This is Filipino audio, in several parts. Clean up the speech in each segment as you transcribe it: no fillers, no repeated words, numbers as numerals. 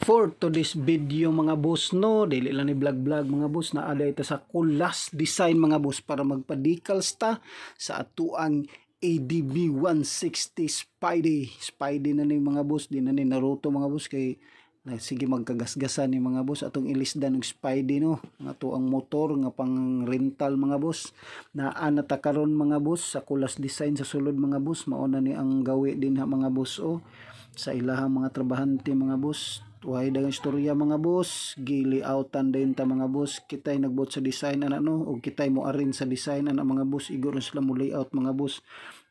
For today's video mga boss no, dili lang ni vlog mga boss na ada ita sa kulas design mga boss para magpa-decals ta sa atuang ADB 160 Spidey na ni mga boss, di na ni Naruto mga boss kay na sige magkagasgasan ni mga boss atong ilisdan ng Spidey no nga to ang motor nga pang rental mga boss na anata karon mga boss sa kulas design sa sulod mga boss mao na ni ang gawi din ha mga boss sa ilahang mga trabahante mga boss. Tuhay dagang istorya mga boss, gi-layoutan din ta mga boss, kitay nagbot sa design ana no, o kitay mo arin sa design ana mga boss, igor sila mo layout mga boss.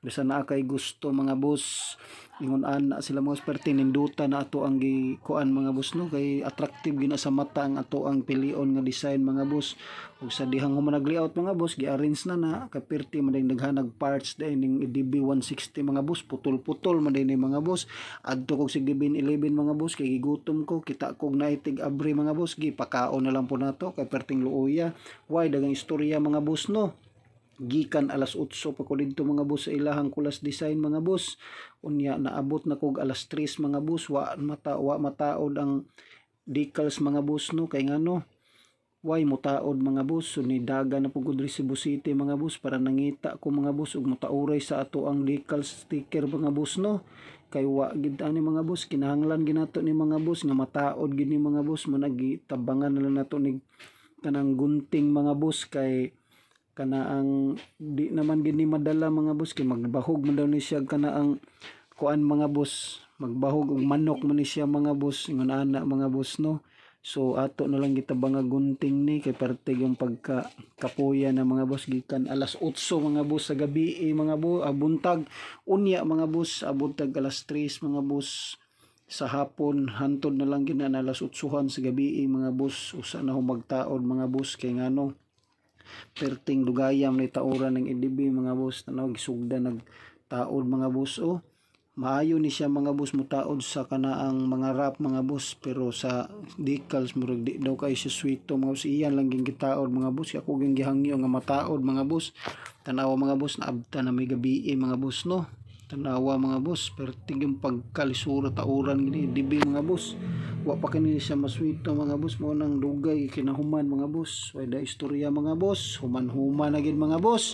Bisa na kay gusto mga boss, ingon ana sila mga expert ninduta na ato ang gikuan mga boss no, kay attractive gina sa mata ang ato ang pilion nga design mga boss. Ug sa dihang human nag-layout mga boss, gi-arrange na kapirti man ding naghanag parts din ning DB 160 mga boss, putol-putol man din mga boss. Adto kog si Gibin 11 mga boss kay gigutom ko, kita kog naitig abri mga boss, gipakaon na lang po nato kay perting luoya. Why dagang istorya mga boss no. Gikan alas 8 pa ko dito mga boss sa ilahang kulas design mga boss. Unya naabot na kog alas 3 mga boss, wa mataod ang decals mga boss no, kay ngano why mutaod mga boss, so ni daga na pugod ri Cebu City mga boss para nangita ko mga boss ug matauray sa ato ang decals sticker mga boss no. Kay wa gid ani mga boss, kinahanglan ginato ni mga boss nga mataod gid ni mga boss, managitabangan na lang nato ni kanang gunting mga boss, kay kana ang di naman gini madala mga boss, kay magbahog man daw ni siya kana ang kuan mga boss, magbahog og manok man ni siya mga boss, ingon ana mga boss no. So ato na lang gitabang nga gunting ni kay parte yung pagka kapuya na mga boss, gikan alas 8 mga boss sa gabi mga boss, buntag unya mga boss, buntag alas 3 mga boss sa hapon, hantod na lang gina alas 8 sa gabi mga boss. Usa na humagtaod mga boss, kay ngano perting dugayam ni tauran ng EDB mga boss, tanaw gisugda nagtaod mga boss maayo ni siya mga boss mutaod sa kanaang mga rap mga boss, pero sa decals murag di daw kay siya sweeto mga boss, iyan lang ging gitaod mga boss, ako ging gihangyo nga mataod mga boss. Tanawa mga boss naabta na may gabi mga boss no, tanawa mga boss perting yung pagkalisura tauran gini EDB mga boss, wa pa kini siya masweeto mga boss, mo nang dugay kinahuman mga boss. Way da istorya mga boss, human-human na gid mga boss.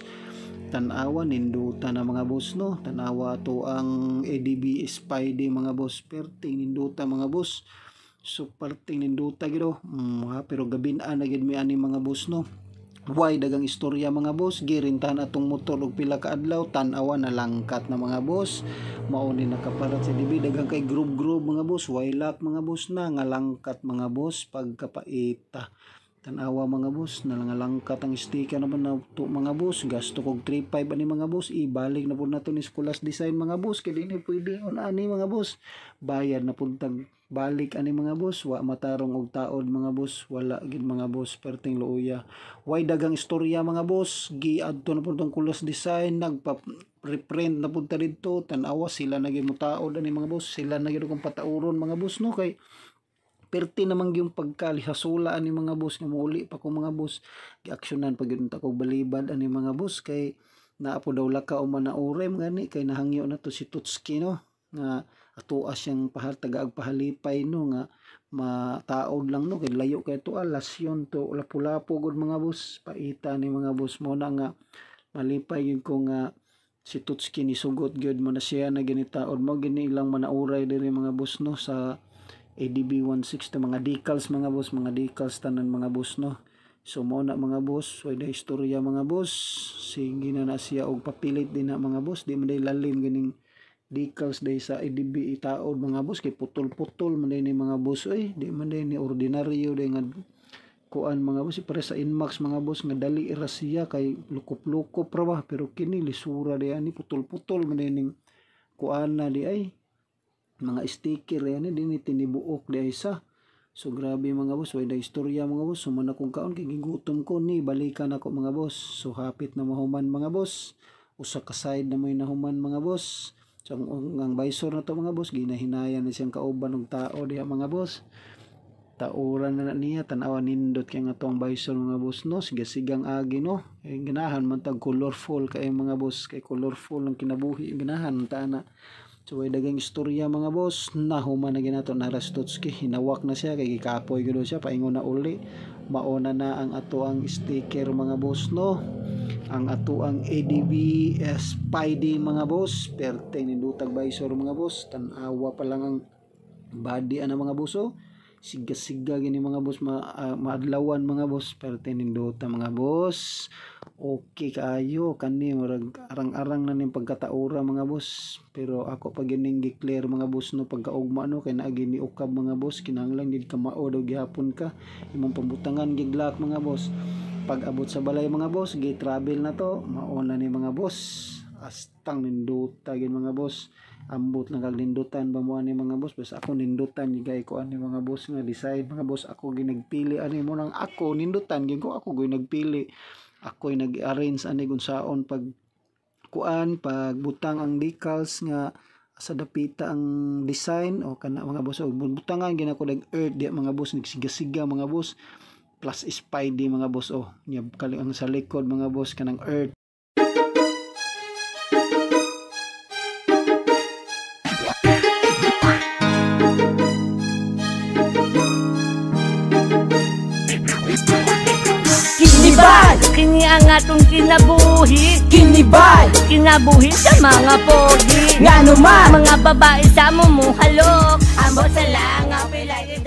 Tanawa ninduta na mga boss no, tanawa to ang ADB Spidey mga boss, perting ninduta mga boss. So perting ninduta gid pero gabin-an na gid mi ani mga boss no. Why dagang istorya mga boss, girintahan atong motor og pila ka adlaw, tan-awa na langkat na mga boss. Mao ni nakaparat sa DB dagang kay group mga boss, waylak mga boss na nga langkat mga boss pagkapaita. Tanawa mga boss, nalangalangkat ang sticker naman na to mga boss, gasto kog 3.5 ani mga boss, ibalik na pud nato ni Scholas Design mga boss, kay dinhi pwede on ani mga boss. Bayad na pud tag balik ani mga boss, wa matarong og taod mga boss, wala gid mga boss, perting luoya. Way dagang istorya mga boss, giadto na pud tong Scholas Design, nagpa reprint na pud ta didto, tan-awa sila na gid mo taod ani mga boss, sila na gid kung patauron mga boss no, kay perti naman yung pagkalihasulaan ni mga boss nga muli pa ko mga boss, giaksyonan pag yun ta ko balibad ani mga boss, kay naapo daw laka o manaurem gani, kay nahangyo na to si Tutski no, nga atoa siyang tagaag pahalipay no, nga mataod lang no, kay layo kay to lasyon to lapu-lapu gud mga boss, paita ni mga boss mo na nga malipay yun ko nga si Tutski ni sugot gyud mo na siya na ginitaod mo gini ilang manauray diri mga boss no sa ADB 160 mga decals mga boss, mga decals tanan mga boss no. So mo na mga boss, way da istorya mga boss, sige na siya og papilit din na mga boss, di man day lalim ganing decals day sa ADB itaod mga boss, kay putol-putol man day ni mga boss di man day ni ordinaryo day nga kuan mga boss, para sa Inmax mga boss nga dali ra siya kay lukop-lukop ra ba, pero kini lisura day ani putol-putol man day ning kuan na di mga sticker yan din tinibuok di isa. So grabe mga boss, way da istorya mga boss, sumana kong kaon kay gigutom ko ni balikan ako mga boss. So hapit na mahuman mga boss, usa ka side na may nahuman mga boss. So ang visor na to mga boss, ginahinayan na siyang kauban og tao diha mga boss. Tauran na niya, tanawa nindot kay nga tong visor mga boss no, sigang agi no. Ganahan man tag colorful kay mga boss, kay colorful ang kinabuhi, ganahan ta na. So way dagang istorya mga boss, nahuman na ginato na Rastotski, hinawak na siya kay gikapoy gud siya paingon na uli. Mauna na ang ato ang sticker mga boss no. Ang ato ang ADB Spidey mga boss, perte ni dutag visor mga boss, tan-awa pa lang ang body ana mga boss oh. Siga-siga gini mga boss, maadlawan mga boss, perte ni duta mga boss. Okay kaayo kani murag arang-arang na ning pagkataura mga boss, pero ako pag gining gi-clear mga boss no pagkaugma no kay naa gini ukab mga boss, kinahanglan gid ka mao daw gihapon ka imong pambutangan giglak mga boss. Pag abot sa balay mga boss, gi-travel na to, mauna ni mga boss, astang ninduta gid mga boss. Ambot lang kag nindutan ba mo ani mga boss, basta ako nindutan gigay ko ani mga boss nga design mga boss, ako ginagpili ani mo nang ako nindutan gid ko, ako gyud nagpili. Ako'y nag-arrange ani kung saon pag kuan pagbutang ang decals nga sa dapita ang design o kana mga boss, o butangan gina ko nag earth di mga boss, nagsiga-siga mga boss, plus Spidey mga boss oh, nya kali ang sa likod mga boss kanang earth. Kinibal, kini ang atong kinabuhi. Kinibal, Kinabuhi sa mga pogi. nga naman Mga babae sa mumuhalok. Amo sa lang ang pilay